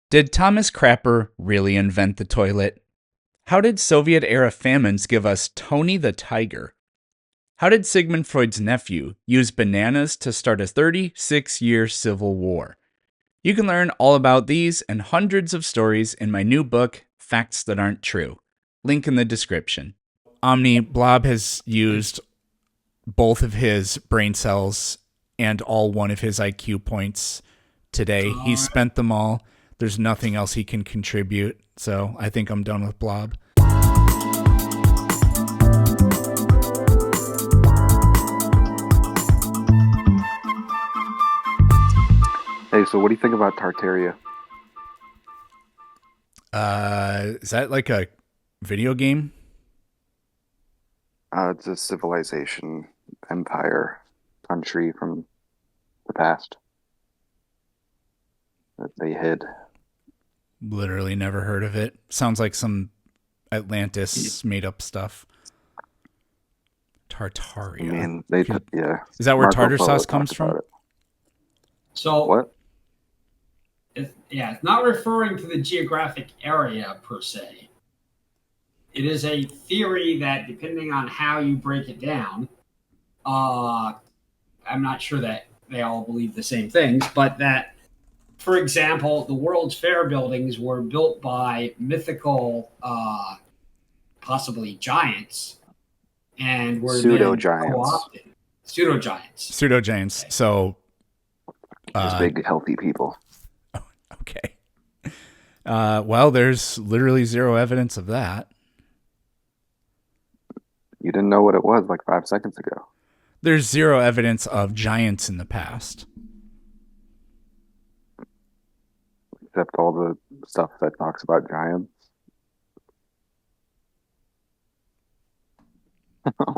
Did Thomas Crapper really invent the toilet? How did Soviet-era famines give us Tony the Tiger? How did Sigmund Freud's nephew use bananas to start a 36-year civil war? You can learn all about these and hundreds of stories in my new book, Facts That Aren't True. Link in the description. Omni Blob has used both of his brain cells and all one of his IQ points today. He All right. spent them all. There's nothing else he can contribute, so I think I'm done with Blob. Hey, so what do you think about Tartaria? Is that like a video game? It's a civilization, empire, country from the past that they hid. Literally never heard of it. Sounds like some Atlantis made up stuff. Tartaria. I mean, yeah. Is that where Marco tartar Polo sauce comes talked about from? it. So, What? it's not referring to the geographic area per se. It is a theory that, depending on how you break it down, I'm not sure that they all believe the same things, but that, for example, the World's Fair buildings were built by mythical, possibly giants, and were Pseudo then giants. co-opted. Pseudo giants. Pseudo giants. So, Just big, healthy people. okay. Well, there's literally zero evidence of that. You didn't know what it was like 5 seconds ago. There's zero evidence of giants in the past. Except all the stuff that talks about giants.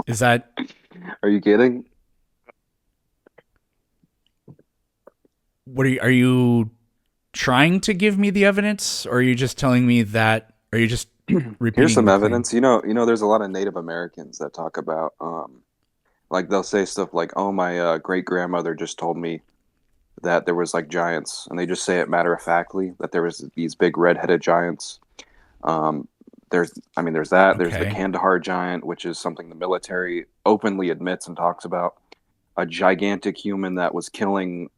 Is that Are you kidding? what are you trying to give me the evidence, or are you just telling me that? Are you just repeating? Here's some the claim? evidence. There's a lot of Native Americans that talk about, like they'll say stuff like, "Oh, my great grandmother just told me that there was like giants," and they just say it matter of factly that there was these big red-headed giants. Um, there's that. There's the Okay. Kandahar giant, which is something the military openly admits and talks about. A gigantic human that was killing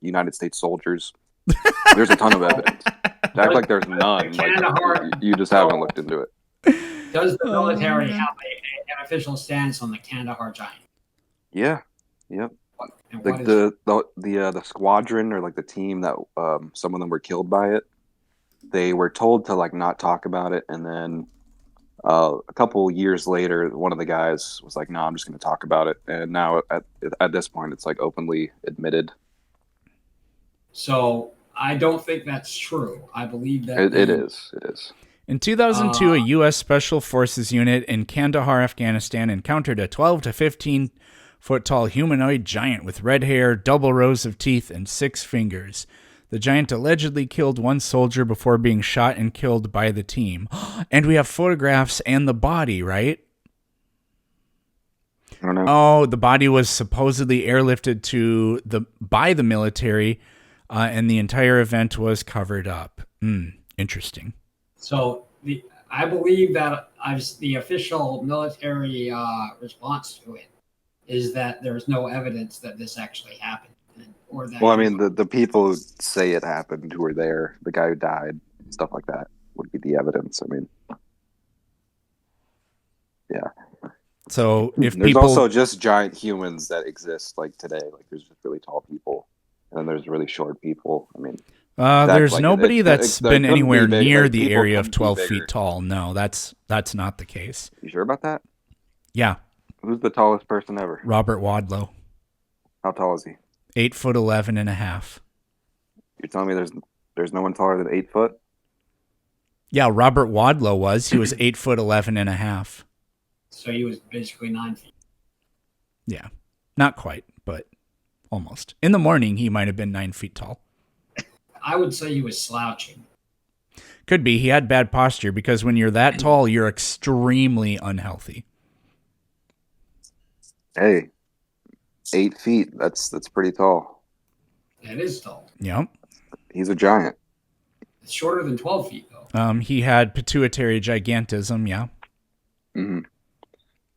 United States soldiers. There's a ton of evidence. To act like there's none, like Kandahar. you just haven't looked into it. Does the military man. have an official stance on the Kandahar giant? Yeah, yep. And Like what is the squadron or like the team that some of them were killed by it. They were told to like not talk about it, and then a couple years later, one of the guys was like, "No, I'm just going to talk about it." And now at this point, it's like openly admitted. So I don't think that's true. I believe that It is. It is. In 2002, a uh, U.S. Special Forces unit in Kandahar, Afghanistan, encountered a 12 to 15 foot tall humanoid giant with red hair, double rows of teeth, and 6 fingers. The giant allegedly killed one soldier before being shot and killed by the team. And we have photographs and the body, right? I don't know. Oh, the body was supposedly airlifted by the military, and the entire event was covered up. Interesting. so I believe that the official military response to it is that there's no evidence that this actually happened, or that. Well, I mean, the people who say it happened, who were there, the guy who died, stuff like that, would be the evidence. I mean, yeah. So if There's people also just giant humans that exist like today. Like there's just really tall people, and then there's really short people. I mean, there's like nobody that's there been couldn't be anywhere big, near like, the people area of couldn't be 12 bigger. feet tall. No, that's not the case. You sure about that? Yeah, Who's the tallest person ever? Robert Wadlow, How tall is he? 8'11" and a half. You're telling me there's no one taller than 8 foot? Yeah, Robert Wadlow was. He was 8'11" and a half. So he was basically 9 feet. Yeah, not quite, but almost. In the morning, he might have been 9 feet tall. I would say he was slouching. Could be. He had bad posture because when you're that tall, you're extremely unhealthy. Hey, 8 feet. That's pretty tall. It is tall. Yep. He's a giant. It's shorter than 12 feet, though. He had pituitary gigantism, yeah. Hmm.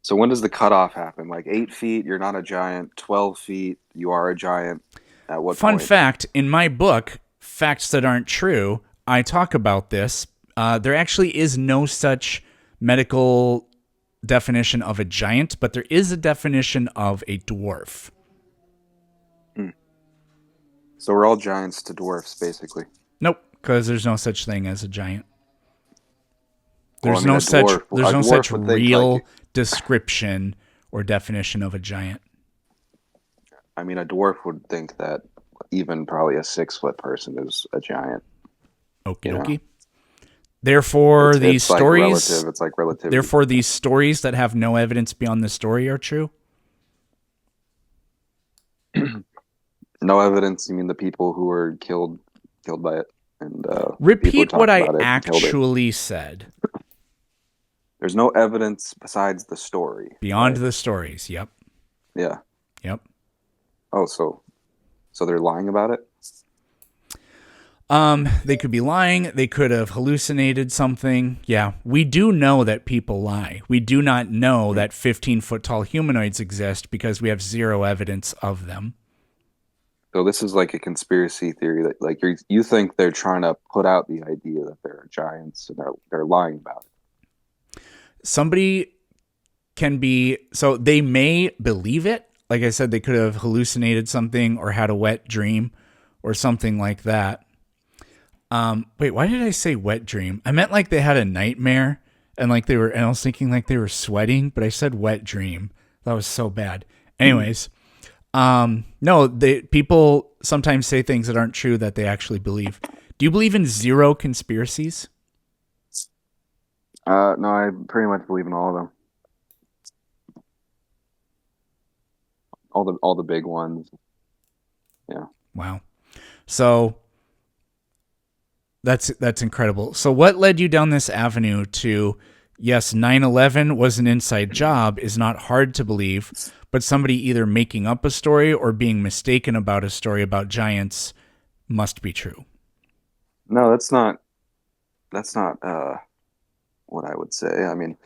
So when does the cutoff happen? Like 8 feet, you're not a giant. 12 feet, you are a giant. At what Fun point? fact, in my book, Facts That Aren't True, I talk about this. There actually is no such medical definition of a giant, but there is a definition of a dwarf. So we're all giants to dwarfs, basically. Nope, because there's no such thing as a giant. Well, There's I mean, no such a dwarf such would think, real like, description or definition of a giant. I mean, a dwarf would think that even probably a 6-foot person is a giant. Okie You know? dokie. Therefore, It's these like stories. relative. It's like relativity. Therefore, these stories that have no evidence beyond the story are true. No evidence. You mean the people who were killed by it, and people who Repeat what talked I about it and killed it. actually said. There's no evidence besides the story. Beyond right? the stories. Yep. Yeah. Yep. Oh, so they're lying about it? They could be lying. They could have hallucinated something. Yeah. We do know that people lie. We do not know that 15-foot tall humanoids exist because we have zero evidence of them. So this is like a conspiracy theory that, like, you think they're trying to put out the idea that there are giants, and they're lying about it. Somebody can be, so they may believe it. Like I said, they could have hallucinated something or had a wet dream or something like that. Wait, why did I say wet dream? I meant like they had a nightmare and like and I was thinking like they were sweating, but I said wet dream. That was so bad. Anyways, no, people sometimes say things that aren't true that they actually believe. Do you believe in zero conspiracies? No, I pretty much believe in all of them. All the big ones. Yeah. Wow. So that's incredible. So what led you down this avenue to, yes, 9/11 was an inside job is not hard to believe, but somebody either making up a story or being mistaken about a story about giants must be true. No, that's not what I would say. I mean,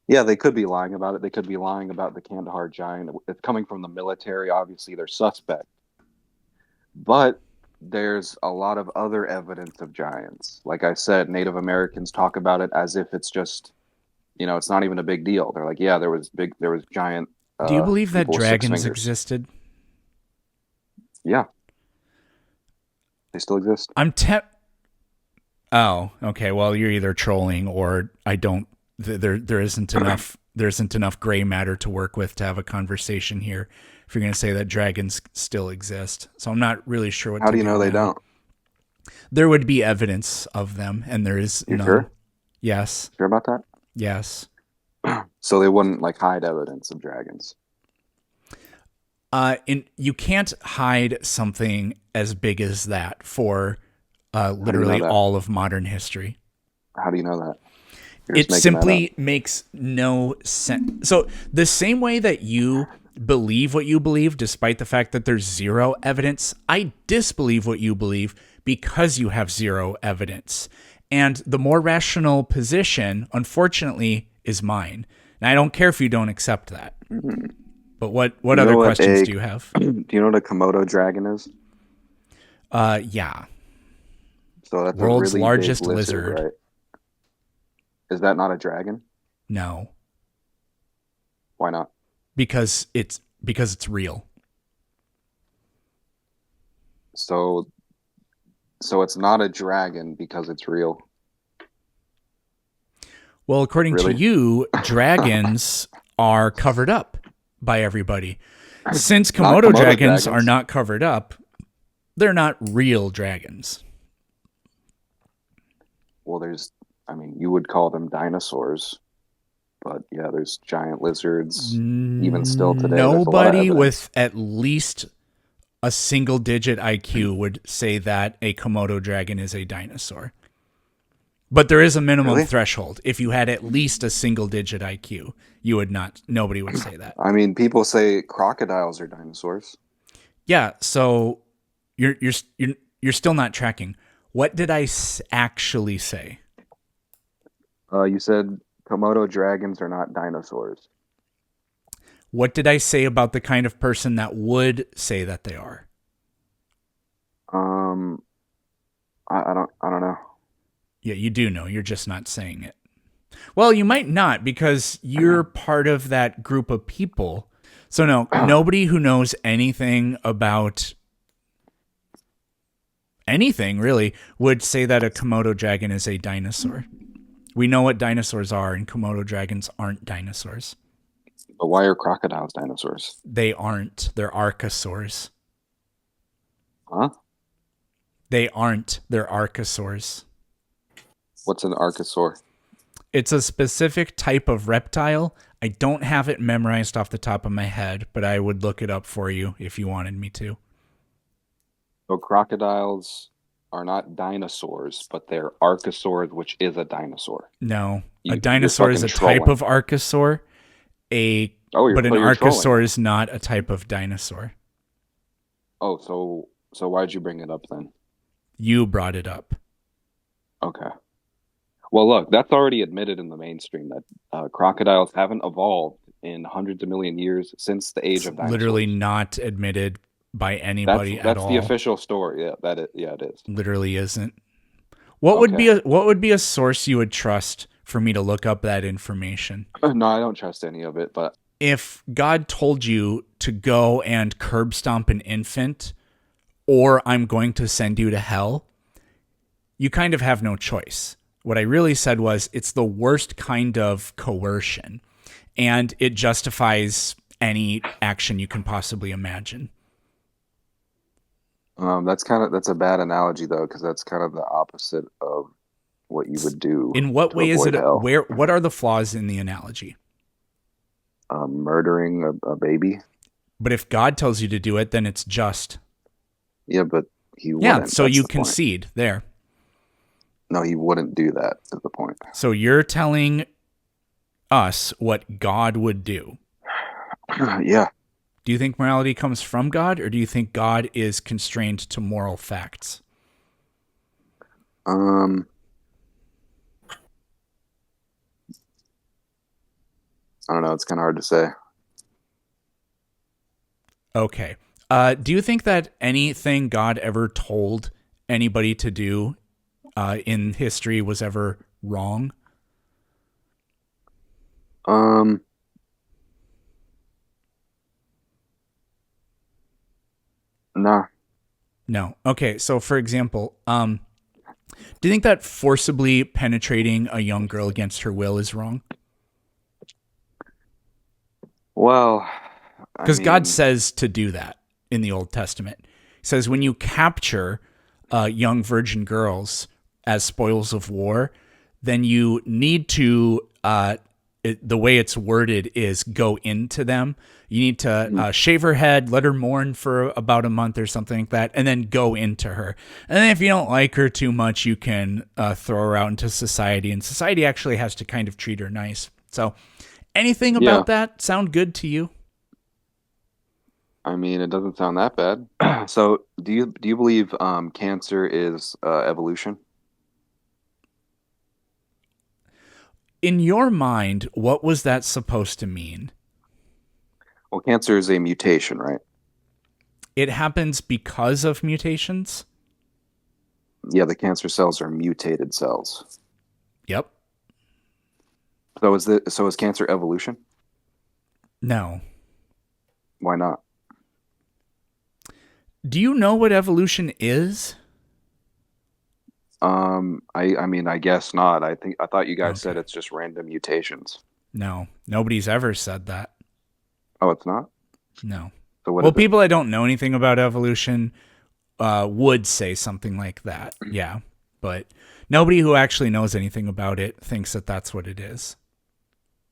yeah, they could be lying about it. They could be lying about the Kandahar giant. It's coming from the military. Obviously, they're suspect. But there's a lot of other evidence of giants. Like I said, Native Americans talk about it as if it's just, it's not even a big deal. They're like, yeah, there was giant. Do you believe that people with 6 dragons fingers. existed? Yeah. They still exist. Oh, okay. Well, you're either trolling or I don't. There isn't enough gray matter to work with to have a conversation here. If you're going to say that dragons still exist, so I'm not really sure what. How do you know they don't? There would be evidence of them, and there is You none. sure? Yes. Sure about that? Yes. So they wouldn't like hide evidence of dragons. You can't hide something as big as that for literally that? all of modern history. How do you know that? It simply makes no sense. So the same way that you believe what you believe, despite the fact that there's zero evidence, I disbelieve what you believe because you have zero evidence. And the more rational position, unfortunately, is mine. And I don't care if you don't accept that. Mm-hmm. But what other questions do you have? Do you know what a Komodo dragon is? Yeah. So that's world's a really largest big lizard, right? Is that not a dragon? No. Why not? Because it's real. So it's not a dragon because it's real. Well, according to you, dragons are covered up by everybody. Since Komodo dragons are not covered up, they're not real dragons. Well, you would call them dinosaurs. But yeah, there's giant lizards. Even still today, nobody with at least a single-digit IQ would say that a Komodo dragon is a dinosaur. But there is a minimum threshold. If you had at least a single-digit IQ, you would not. Nobody would say that. I mean, people say crocodiles are dinosaurs. Yeah. So you're still not tracking. What did I actually say? You said Komodo dragons are not dinosaurs. What did I say about the kind of person that would say that they are? I don't know. Yeah, you do know. You're just not saying it. Well, you might not because you're part of that group of people. So no, nobody who knows anything about anything really would say that a Komodo dragon is a dinosaur. We know what dinosaurs are, and Komodo dragons aren't dinosaurs. But why are crocodiles dinosaurs? They aren't. They're archosaurs. Huh? They aren't. They're archosaurs. What's an archosaur? It's a specific type of reptile. I don't have it memorized off the top of my head, but I would look it up for you if you wanted me to. So crocodiles are not dinosaurs, but they're archosaurs, which is a dinosaur. No, You- a dinosaur you're is a fucking type trolling. of archosaur. But an you're archosaur trolling. is not a type of dinosaur. Oh, so why'd you bring it up then? You brought it up. Okay. Well, look, that's already admitted in the mainstream that crocodiles haven't evolved in hundreds of million years since the age of dinosaurs. Literally not admitted by anybody at all. That's the official story. Yeah, it is. Literally isn't. What would be a source you would trust for me to look up that information? No, I don't trust any of it, but If God told you to go and curb stomp an infant, or I'm going to send you to hell, you kind of have no choice. What I really said was it's the worst kind of coercion, and it justifies any action you can possibly imagine. that's a bad analogy though, because that's kind of the opposite of what you would do. In what to way is avoid it? hell. What are the flaws in the analogy? Murdering a baby? But if God tells you to do it, then it's just. Yeah, but he wouldn't. Yeah, so That's you the point. concede there. No, he wouldn't do that. Is the point? So you're telling us what God would do. Yeah. Do you think morality comes from God, or do you think God is constrained to moral facts? I don't know. It's kind of hard to say. Okay. Do you think that anything God ever told anybody to do in history was ever wrong? I No. No. Okay. So, for example, do you think that forcibly penetrating a young girl against her will is wrong? Well, Because God says to do that in the Old Testament. He says when you capture young virgin girls as spoils of war, then you need to, the way it's worded is go into them. You need to shave her head, let her mourn for about a month or something like that, and then go into her. And then if you don't like her too much, you can throw her out into society. And society actually has to kind of treat her nice. So anything about that sound good to you? I mean, it doesn't sound that bad. So, do you believe cancer is evolution? In your mind, what was that supposed to mean? Well, cancer is a mutation, right? It happens because of mutations? Yeah, the cancer cells are mutated cells. Yep. So is cancer evolution? No. Why not? Do you know what evolution is? I mean, I guess not. I thought you guys said Okay. it's just random mutations. No. Nobody's ever said that. Oh, it's not? No. So what Well, is it? people that don't know anything about evolution would say something like that. Yeah. But nobody who actually knows anything about it thinks that that's what it is.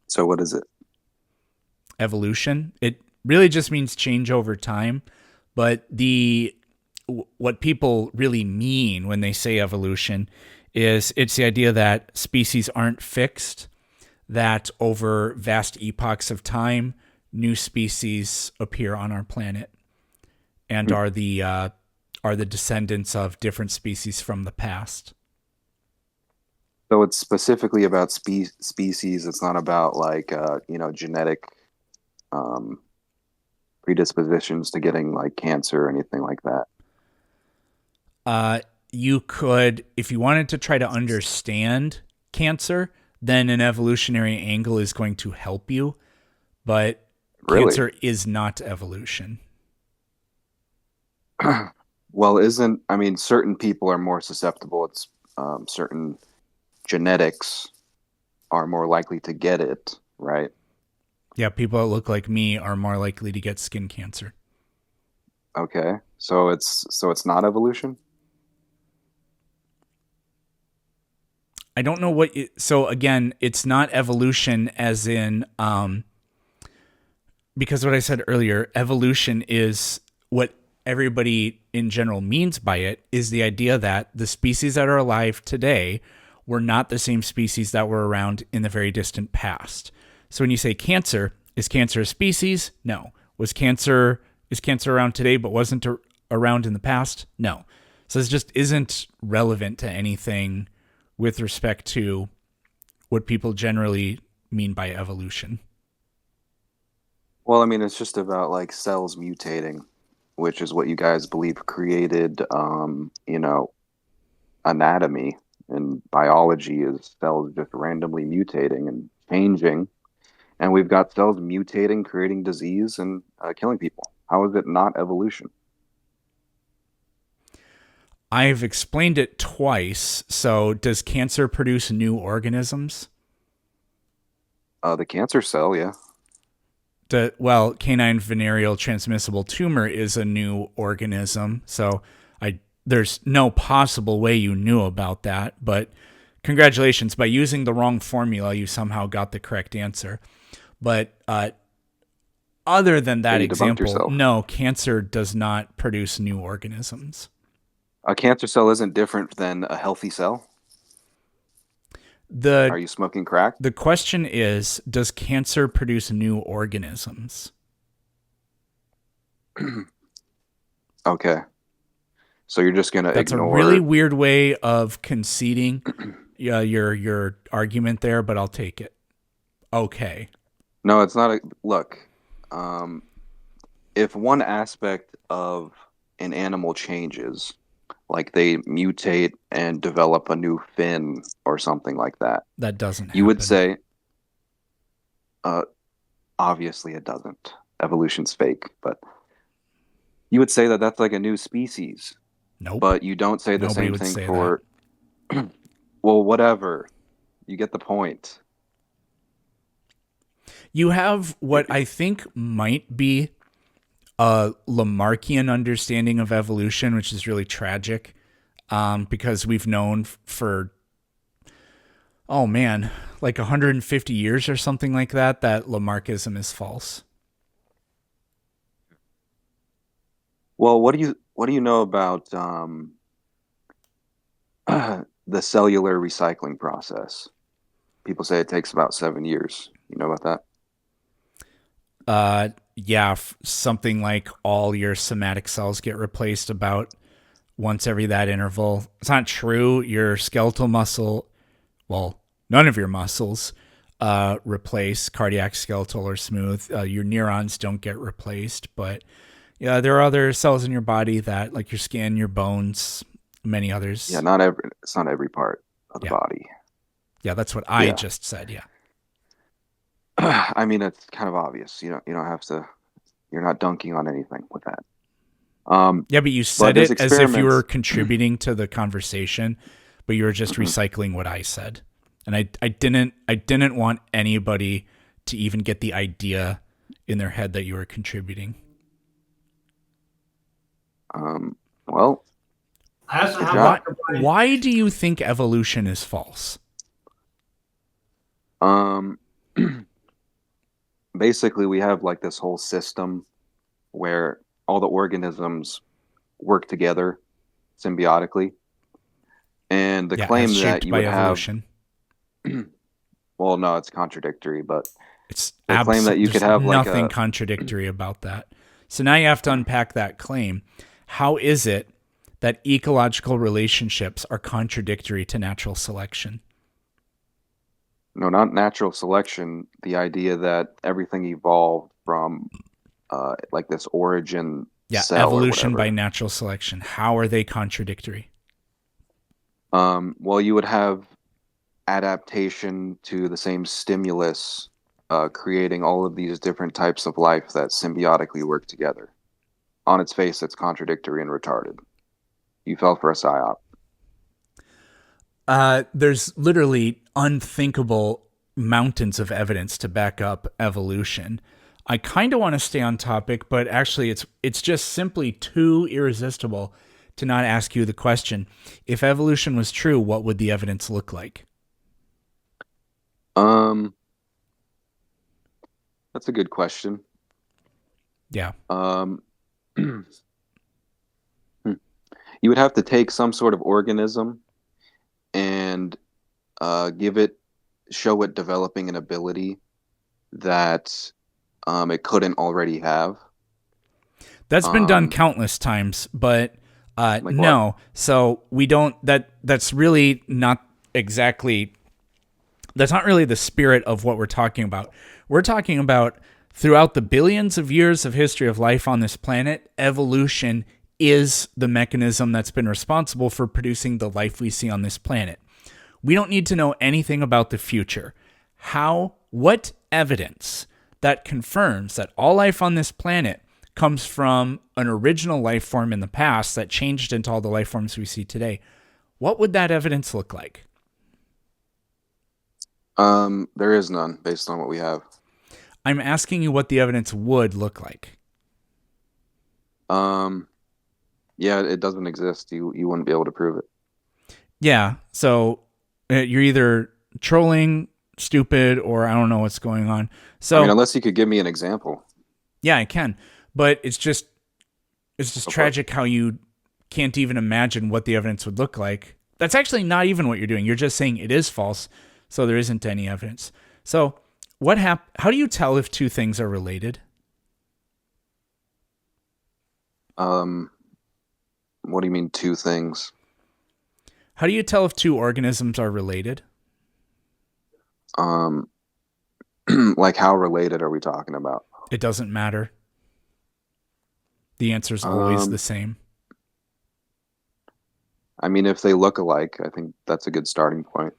So what is it? Evolution. It really just means change over time. But what people really mean when they say evolution is it's the idea that species aren't fixed, that over vast epochs of time, new species appear on our planet and are the are the descendants of different species from the past. So it's specifically about species. It's not about like genetic um, predispositions to getting like cancer or anything like that. You could, if you wanted to try to understand cancer, then an evolutionary angle is going to help you. But Really? cancer is not evolution. Well, certain people are more susceptible. It's certain genetics are more likely to get it, right? Yeah, people that look like me are more likely to get skin cancer. Okay. So it's not evolution? I don't know what. So again, it's not evolution as in because what I said earlier, evolution is what everybody in general means by it is the idea that the species that are alive today were not the same species that were around in the very distant past. So when you say cancer, is cancer a species? No. Is cancer around today but wasn't around in the past? No. So this just isn't relevant to anything with respect to what people generally mean by evolution. Well, it's just about like cells mutating, which is what you guys believe created, anatomy and biology is cells just randomly mutating and changing. And we've got cells mutating, creating disease and killing people. How is it not evolution? I've explained it twice. So does cancer produce new organisms? The cancer cell, yeah. Canine venereal transmissible tumor is a new organism. So there's no possible way you knew about that, but congratulations. By using the wrong formula, you somehow got the correct answer. But other than that You debunked example, yourself. no, cancer does not produce new organisms. A cancer cell isn't different than a healthy cell. Are you smoking crack? The question is, does cancer produce new organisms? Okay. So you're just going to That's ignore... a really weird way of conceding your argument there, but I'll take it. Okay. No, it's not look, if one aspect of an animal changes, like they mutate and develop a new fin or something like that, That doesn't happen. you would say, obviously it doesn't. Evolution's fake, but you would say that that's like a new species. Nope. But you don't say the Nobody same would thing say for... Well, whatever. You get the point. You have what I think might be a Lamarckian understanding of evolution, which is really tragic, because we've known for, like 150 years or something like that Lamarckism is false. Well, what do you know about the cellular recycling process? People say it takes about 7 years. You know about that? Yeah, something like all your somatic cells get replaced about once every that interval. It's not true. Your skeletal muscle, none of your muscles replace, cardiac, skeletal, or smooth. Your neurons don't get replaced, but yeah, there are other cells in your body that, like your skin, your bones, many others. Yeah, it's not every part of the body. Yeah, that's what I just said. Yeah. It's kind of obvious. You don't have to. You're not dunking on anything with that. Yeah, but you said it as if you were contributing to the conversation, but you were just recycling what I said, and I didn't want anybody to even get the idea in their head that you were contributing. Well, why do you think evolution is false? Basically, we have like this whole system where all the organisms work together symbiotically, and the claim that you would evolution. Well, no, it's contradictory, but it's the claim that you could have nothing like contradictory about that. So now you have to unpack that claim. How is it that ecological relationships are contradictory to natural selection? No, not natural selection. The idea that everything evolved from like this origin Yeah, cell or evolution by whatever. natural selection. How are they contradictory? Well, you would have adaptation to the same stimulus, creating all of these different types of life that symbiotically work together. On its face, it's contradictory and retarded. You fell for a psyop. There's literally unthinkable mountains of evidence to back up evolution. I kind of want to stay on topic, but actually it's just simply too irresistible to not ask you the question. If evolution was true, what would the evidence look like? That's a good question. Yeah. You would have to take some sort of organism and show it developing an ability that it couldn't already have. That's been done countless times, but Like no. what? So we don't. That's really not exactly. That's not really the spirit of what we're talking about. We're talking about throughout the billions of years of history of life on this planet, evolution is the mechanism that's been responsible for producing the life we see on this planet. We don't need to know anything about the future. What evidence that confirms that all life on this planet comes from an original life form in the past that changed into all the life forms we see today? What would that evidence look like? There is none based on what we have. I'm asking you what the evidence would look like. Yeah, it doesn't exist. You wouldn't be able to prove it. Yeah, so you're either trolling, stupid, or I don't know what's going on. So I mean, unless you could give me an example. yeah, I can, but it's just tragic how you can't even imagine what the evidence would look like. That's actually not even what you're doing. You're just saying it is false, so there isn't any evidence. So how do you tell if two things are related? What do you mean two things? How do you tell if two organisms are related? Like how related are we talking about? It doesn't matter. The answer is always the same. I mean, if they look alike, I think that's a good starting point.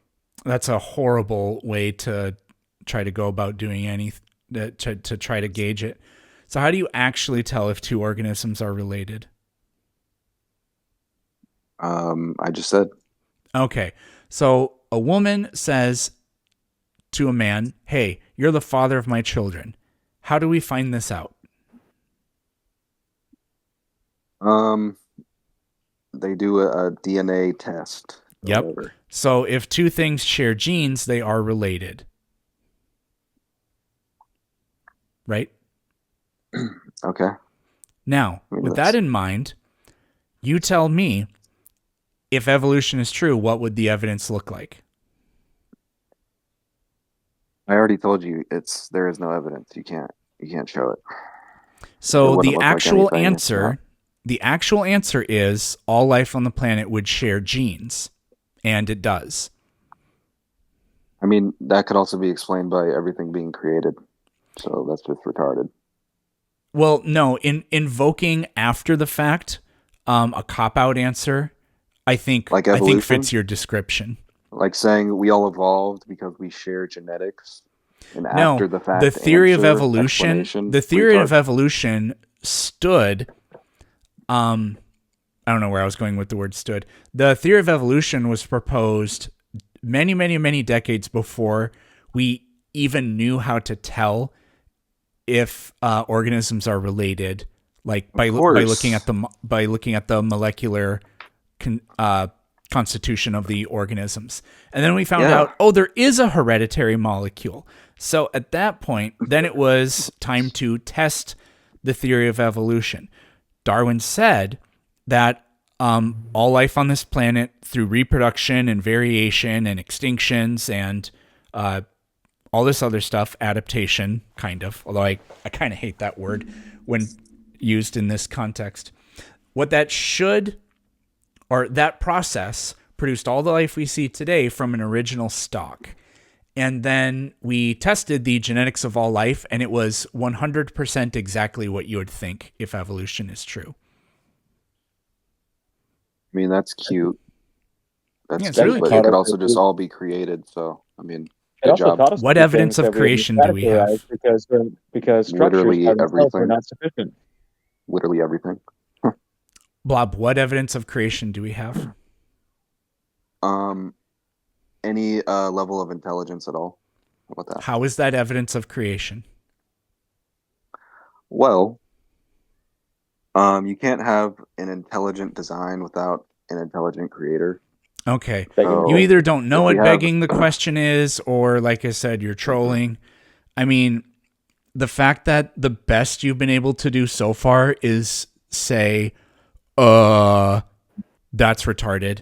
That's a horrible way to try to go about doing to try to gauge it. So how do you actually tell if two organisms are related? I just said. Okay. So a woman says to a man, "Hey, you're the father of my children." How do we find this out? They do a DNA test. Yep. Whatever. So if two things share genes, they are related. Right? Okay. Now, I mean, with that in mind, you tell me, if evolution is true, what would the evidence look like? I already told you there is no evidence. You can't show it. So It wouldn't look like anything. It's not. The actual answer is all life on the planet would share genes, and it does. I mean, that could also be explained by everything being created. So that's just retarded. Well, no, invoking after the fact, a cop-out answer, I think Like I think evolution? fits your description. Like saying we all evolved because we share genetics. And No, after the fact, the theory of answer, evolution, explanation, the theory of retarded. evolution stood. I don't know where I was going with the word stood. The theory of evolution was proposed many, many, many decades before we even knew how to tell if organisms are related, like by looking at the molecular constitution of the organisms. And then we found out, there is a hereditary molecule. So at that point, then it was time to test the theory of evolution. Darwin said that all life on this planet, through reproduction and variation and extinctions and all this other stuff, adaptation, kind of, although I kind of hate that word when used in this context. What that should or that process produced all the life we see today from an original stock. And then we tested the genetics of all life, and it was 100% exactly what you would think if evolution is true. I mean, that's cute. That's Yeah, it's cute, really but cute. it could also just all be created. So, I mean, It good also job. taught us What to do evidence things of that we creation do we have? because structures Literally by themselves were everything. not sufficient. Literally everything. Blob, what evidence of creation do we have? Any level of intelligence at all? How about that? How is that evidence of creation? Well, you can't have an intelligent design without an intelligent creator. Okay. Begging You So, either don't know if what we have- begging the question is, or like I said, you're trolling. I mean, the fact that the best you've been able to do so far is say, that's retarded,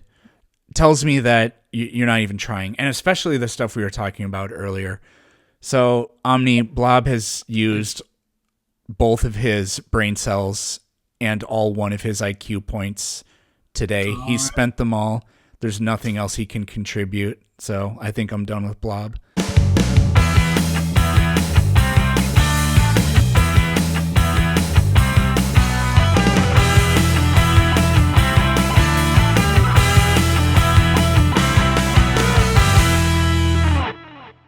tells me that you're not even trying. And especially the stuff we were talking about earlier. So Omni Blob has used both of his brain cells and all one of his IQ points today. He's spent them all. There's nothing else he can contribute. So I think I'm done with Blob.